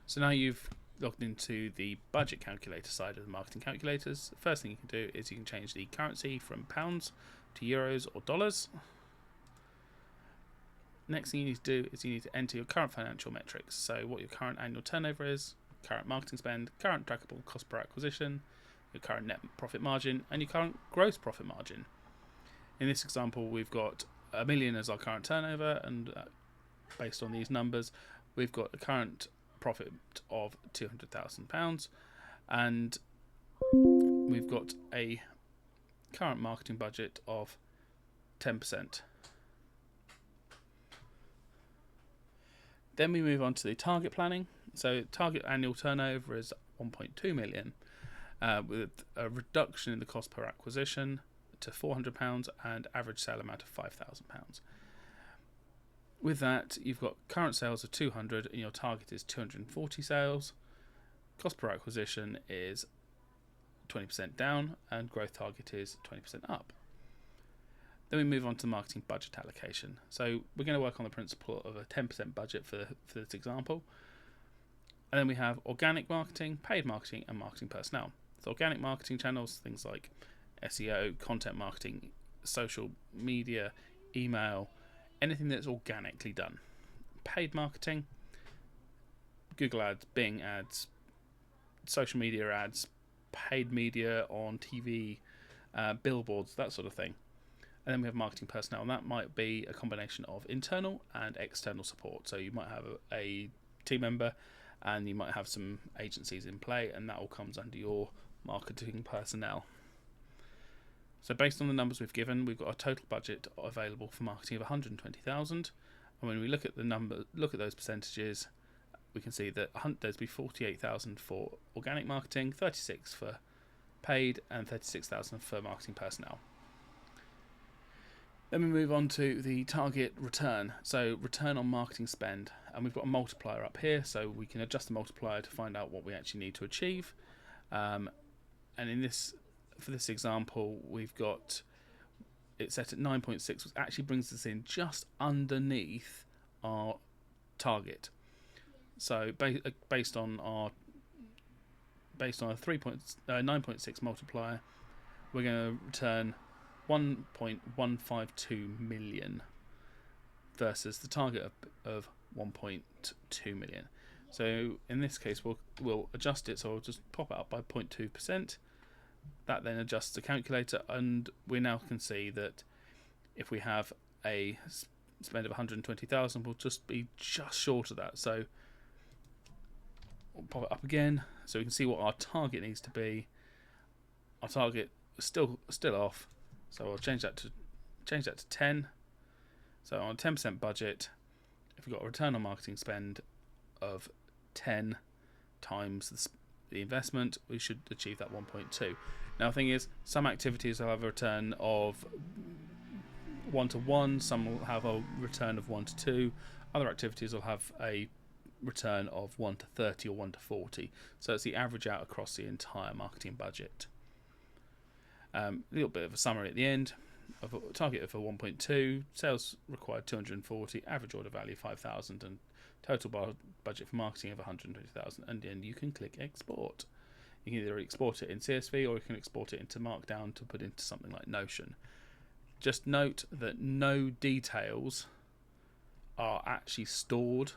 So now you've logged into the budget calculator side of the marketing calculators. The first thing you can do is you can change the currency from pounds to euros or dollars. Next thing you need to do is you need to enter your current financial metrics. So what your current annual turnover is, current marketing spend, current trackable cost per acquisition, your current net profit margin, and your current gross profit margin. In this example, we've got $1 million as our current turnover, and based on these numbers, we've got a current profit of £200,000, and we've got a current marketing budget of 10%. Then we move on to the target planning. So target annual turnover is 1.2 million, with a reduction in the cost per acquisition to £400 and average sale amount of £5,000. With that, you've got current sales of 200 and your target is 240 sales. Cost per acquisition is 20% down and growth target is 20% up. Then we move on to marketing budget allocation. So we're going to work on the principle of a 10% budget for this example. And then we have organic marketing, paid marketing, and marketing personnel. So organic marketing channels, things like SEO, content marketing, social media, email, anything that's organically done. Paid marketing, Google ads, Bing ads, social media ads, paid media on TV, billboards, that sort of thing. And then we have marketing personnel, and that might be a combination of internal and external support. So you might have a team member and you might have some agencies in play, and that all comes under your marketing personnel. So based on the numbers we've given, we've got a total budget available for marketing of 120,000. And when we look at the look at those percentages, we can see that there's be 48,000 for organic marketing, 36 for paid, and 36,000 for marketing personnel. Then we move on to the target return, so return on marketing spend, and we've got a multiplier up here, so we can adjust the multiplier to find out what we actually need to achieve. And for this example, we've got it set at 9.6, which actually brings us in just underneath our target. So based on a 9.6 multiplier, we're going to return 1.152 million versus the target of 1.2 million. So in this case, we'll adjust it. So I'll just pop it up by 0.2%. That then adjusts the calculator, and we now can see that if we have a spend of 120,000, we'll just be just short of that. So we'll pop it up again, so we can see what our target needs to be. Our target is still off, so I'll change that to 10. So on a 10% budget, if we've got a return on marketing spend of 10 times the investment, we should achieve that 1.2. Now the thing is, some activities will have a return of 1 to 1, some will have a return of 1 to 2, other activities will have a return of 1 to 30 or 1 to 40. So it's the average out across the entire marketing budget. A little bit of a summary at the end. Of a target of 1.2, sales required 240, average order value 5,000, and total budget for marketing of 120,000. And then you can click export. You can either export it in CSV or you can export it into Markdown to put into something like Notion. Just note that no details are actually stored